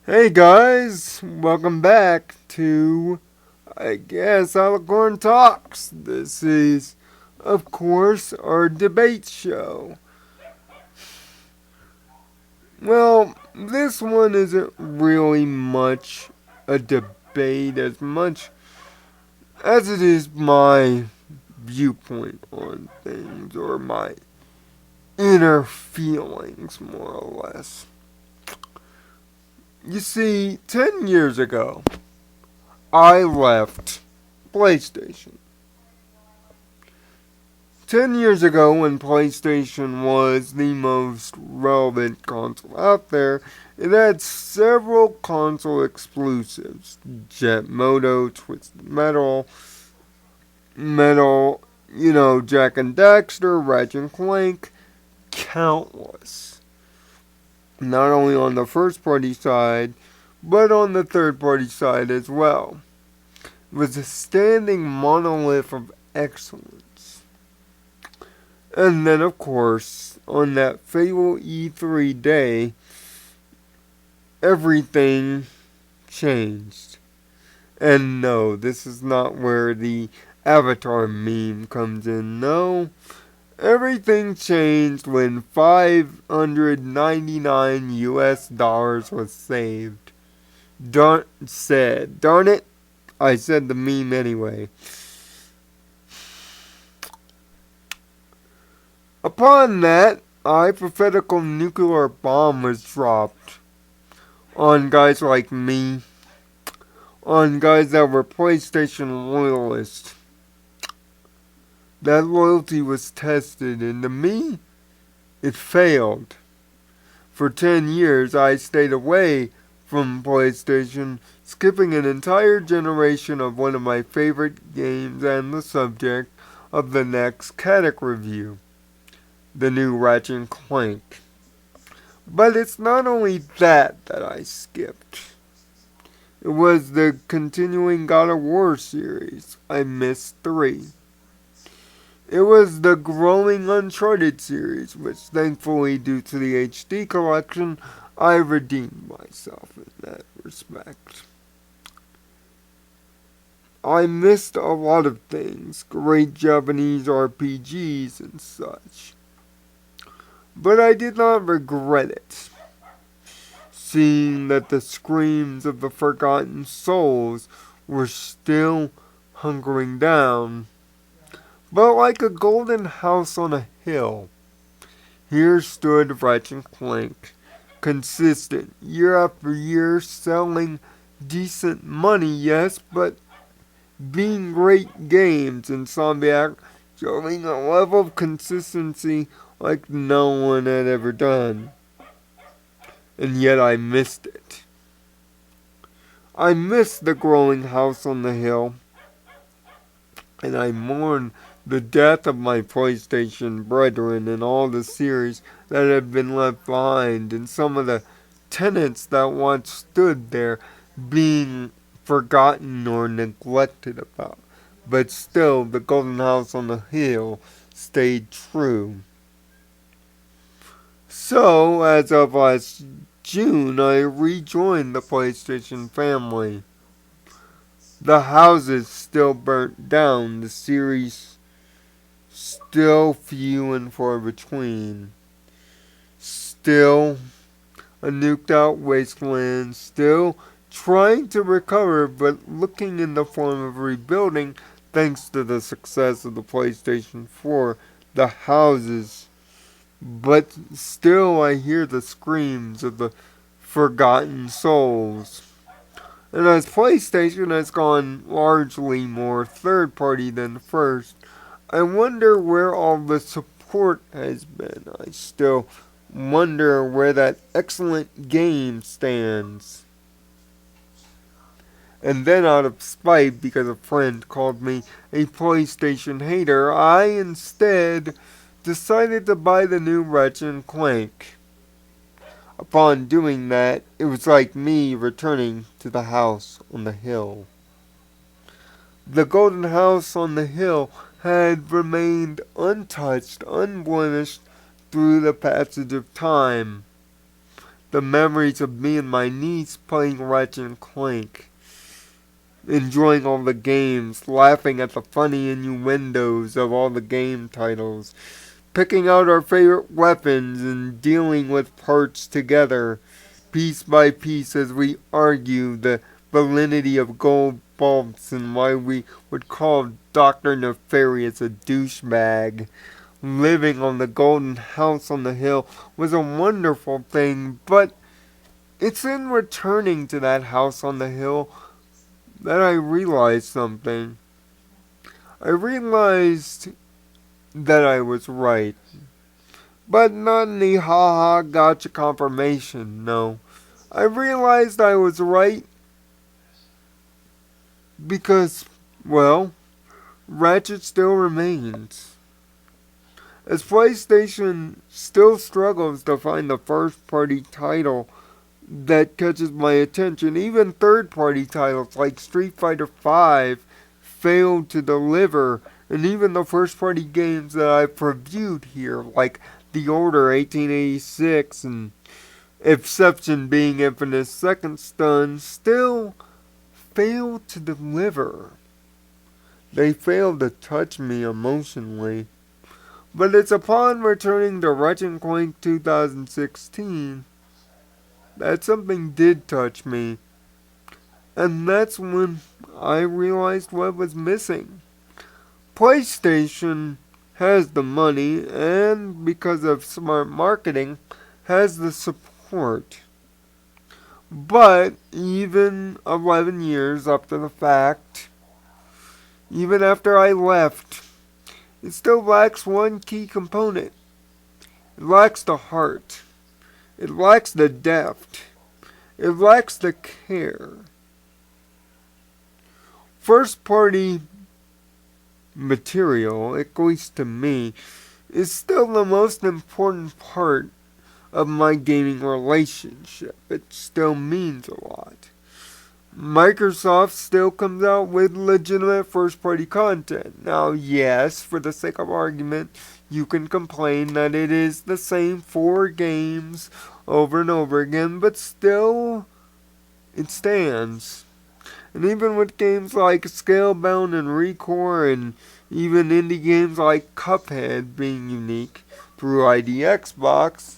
Hey guys, welcome back to, I guess, Alicorn Talks. This is, of course, our debate show. Well, this one isn't really much a debate as much as it is my viewpoint on things or my inner feelings, more or less. You see, 10 years ago, I left PlayStation. 10 years ago, when PlayStation was the most relevant console out there, it had several console exclusives: Jet Moto, Twisted Metal, Jack and Daxter, Ratchet and Clank, countless. Not only on the first party side, but on the third party side as well. It was a standing monolith of excellence. And then, of course, on that fatal E3 day, everything changed. And no, this is not where the Avatar meme comes in. No, everything changed when $599 was saved. Darn it, I said the meme anyway. Upon that, a hypothetical nuclear bomb was dropped on guys like me, on guys that were PlayStation loyalists. That loyalty was tested, and to me, it failed. For 10 years, I stayed away from PlayStation, skipping an entire generation of one of my favorite games and the subject of the next Catic review, the new Ratchet and Clank. But it's not only that I skipped. It was the continuing God of War series. I missed 3. It was the growing Uncharted series, which thankfully, due to the HD collection, I redeemed myself in that respect. I missed a lot of things, great Japanese RPGs and such. But I did not regret it, seeing that the screams of the forgotten souls were still hunkering down. But like a golden house on a hill, here stood Ratchet and Clank, consistent year after year, selling decent money, yes, but being great games, and Insomniac showing a level of consistency like no one had ever done. And yet I missed it. I missed the growing house on the hill, and I mourn the death of my PlayStation brethren and all the series that have been left behind, and some of the tenants that once stood there being forgotten or neglected about. But still, the golden house on the hill stayed true. So, as of last June, I rejoined the PlayStation family. The houses still burnt down, the series still few and far between. Still a nuked out wasteland, still trying to recover, but looking in the form of rebuilding thanks to the success of the PlayStation 4. The houses. But still I hear the screams of the forgotten souls. And as PlayStation has gone largely more third party than first, I wonder where all the support has been. I still wonder where that excellent game stands. And then out of spite, because a friend called me a PlayStation hater, I instead decided to buy the new Ratchet and Clank. Upon doing that, it was like me returning to the house on the hill. The golden house on the hill had remained untouched, unblemished through the passage of time. the memories of me and my niece playing Ratchet and Clank, enjoying all the games, laughing at the funny innuendos of all the game titles, picking out our favorite weapons and dealing with parts together, piece by piece, as we argue the validity of gold bulbs and why we would call Dr. Nefarious a douchebag. Living on the golden house on the hill was a wonderful thing, but it's in returning to that house on the hill that I realized something. I realized that I was right. But not in the ha-ha gotcha confirmation, no. I realized I was right because, well, Ratchet still remains. As PlayStation still struggles to find the first party title that catches my attention, even third party titles like Street Fighter V failed to deliver, and even the first party games that I've reviewed here, like The Order 1886 and exception being Infamous Second Son, still failed to deliver. They failed to touch me emotionally. But it's upon returning to Ratchet & Clank 2016 that something did touch me. And that's when I realized what was missing. PlayStation has the money and, because of smart marketing, has the support. But even 11 years after the fact, even after I left, it still lacks one key component. It lacks the heart. It lacks the depth. It lacks the care. First party material, at least to me, is still the most important part of my gaming relationship. It still means a lot. Microsoft still comes out with legitimate first-party content. Now, yes, for the sake of argument, you can complain that it is the same 4 games over and over again, but still, it stands. And even with games like Scalebound and Recore, and even indie games like Cuphead being unique through ID Xbox,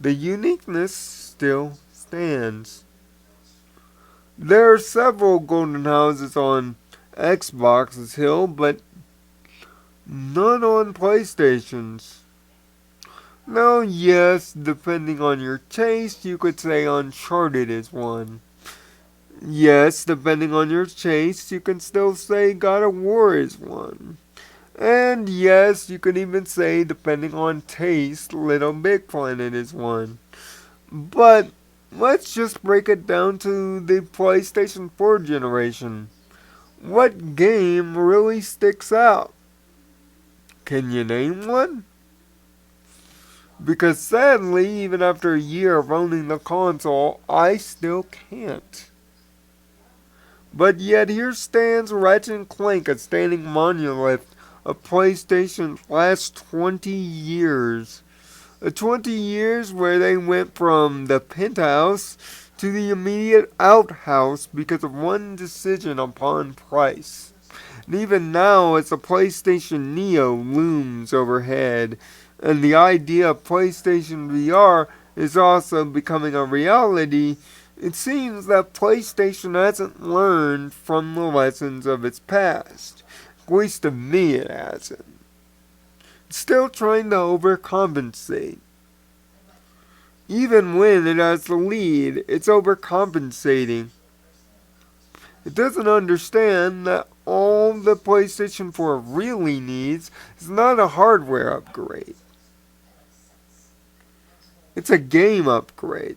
the uniqueness still stands. There are several golden houses on Xbox's hill, but none on PlayStation's. Now, yes, depending on your taste, you could say Uncharted is one. Yes, depending on your taste, you can still say God of War is one. And yes, you could even say, depending on taste, Little Big Planet is one. But let's just break it down to the PlayStation 4 generation. What game really sticks out? Can you name one? Because sadly, even after a year of owning the console, I still can't. But yet here stands Ratchet & Clank, a standing monolith of PlayStation's last 20 years. 20 years where they went from the penthouse to the immediate outhouse because of one decision upon price. And even now, as the PlayStation Neo looms overhead, and the idea of PlayStation VR is also becoming a reality, it seems that PlayStation hasn't learned from the lessons of its past. At least to me it hasn't. It's still trying to overcompensate. Even when it has the lead, it's overcompensating. It doesn't understand that all the PlayStation 4 really needs is not a hardware upgrade. It's a game upgrade.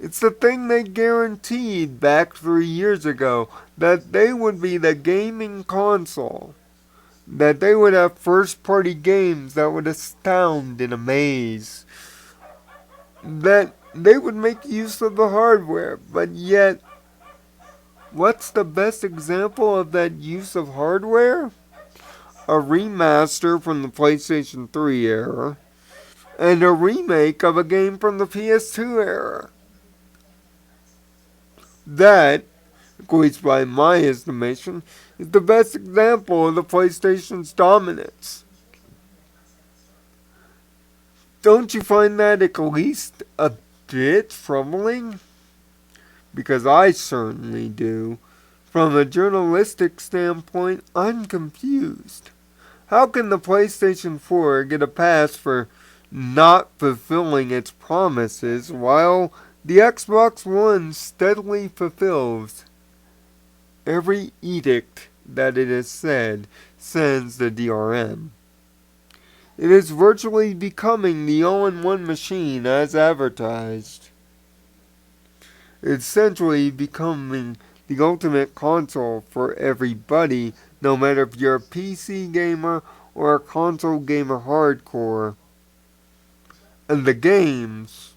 It's the thing they guaranteed back 3 years ago, that they would be the gaming console. That they would have first-party games that would astound and amaze. That they would make use of the hardware, but yet, what's the best example of that use of hardware? A remaster from the PlayStation 3 era, and a remake of a game from the PS2 era. That, at least by my estimation, is the best example of the PlayStation's dominance. Don't you find that at least a bit troubling? Because I certainly do. From a journalistic standpoint, I'm confused. How can the PlayStation 4 get a pass for not fulfilling its promises while the Xbox One steadily fulfills every edict that it has said since the DRM? It is virtually becoming the all-in-one machine as advertised. It's essentially becoming the ultimate console for everybody, no matter if you're a PC gamer or a console gamer hardcore. And the games,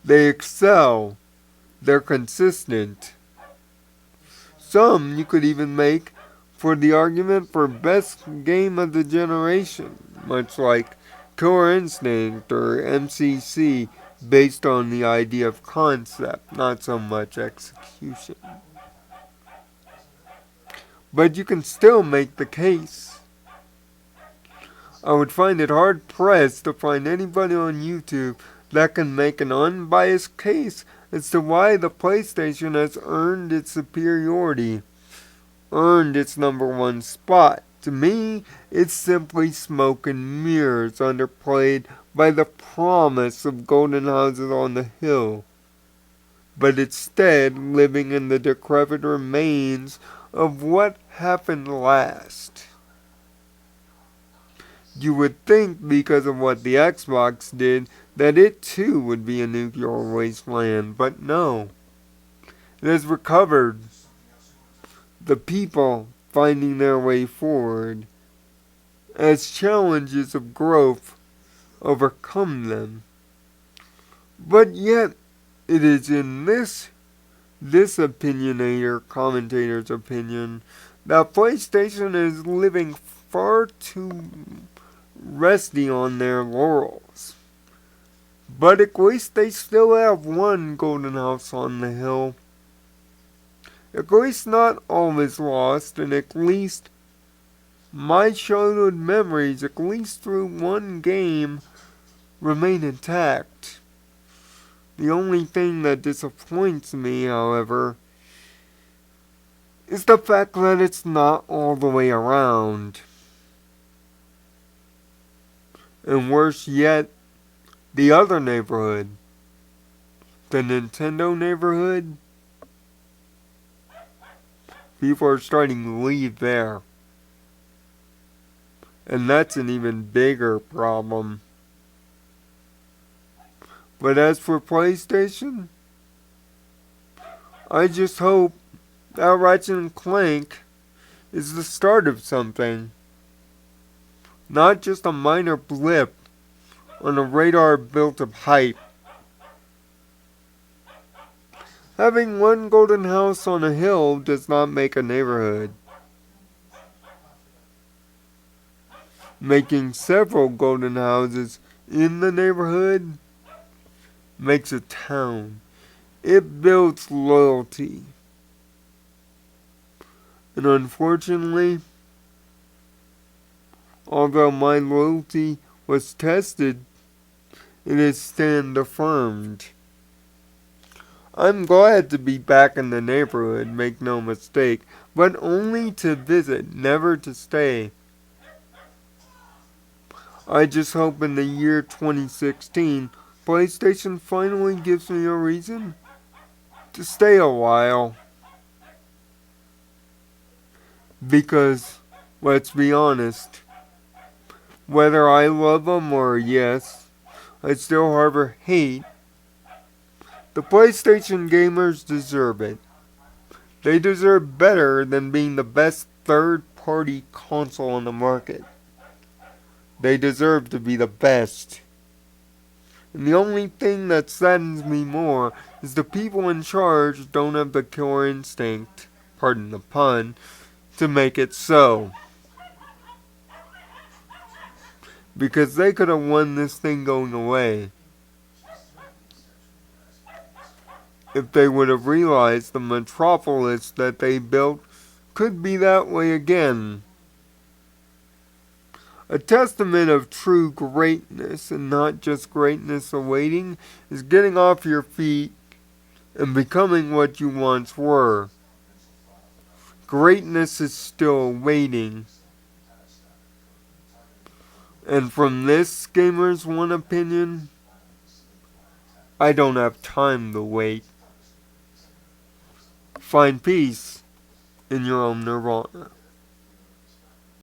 they excel. They're consistent. Some you could even make for the argument for best game of the generation, much like Killer Instinct or MCC, based on the idea of concept, not so much execution. But you can still make the case. I would find it hard pressed to find anybody on YouTube that can make an unbiased case as to why the PlayStation has earned its superiority, earned its number one spot. To me, it's simply smoke and mirrors underplayed by the promise of golden houses on the hill, but instead living in the decrepit remains of what happened last. You would think because of what the Xbox did that it too would be a nuclear wasteland, but no. It has recovered. The people finding their way forward as challenges of growth overcome them. But yet, it is in this opinionator, commentator's opinion, that PlayStation is living far too resting on their laurels. But at least they still have one golden house on the hill. At least not all is lost, and at least my childhood memories, at least through one game, remain intact. The only thing that disappoints me, however, is the fact that it's not all the way around. And worse yet, the other neighborhood, the Nintendo neighborhood, people are starting to leave there. And that's an even bigger problem. But as for PlayStation, I just hope that Ratchet and Clank is the start of something. Not just a minor blip on a radar built of hype. Having one golden house on a hill does not make a neighborhood. Making several golden houses in the neighborhood makes a town. It builds loyalty. And unfortunately, although my loyalty was tested, it is stand affirmed. I'm glad to be back in the neighborhood, make no mistake, but only to visit, never to stay. I just hope in the year 2016, PlayStation finally gives me a reason to stay a while. Because, let's be honest, whether I love them or yes, I still harbor hate, the PlayStation gamers deserve it. They deserve better than being the best third-party console on the market. They deserve to be the best. And the only thing that saddens me more is the people in charge don't have the killer instinct, pardon the pun, to make it so. because they could have won this thing going away if they would have realized the metropolis that they built could be that way again. A testament of true greatness, and not just greatness awaiting, is getting off your feet and becoming what you once were. Greatness is still waiting. And from this Gamer's One opinion, I don't have time to wait. Find peace in your own nirvana.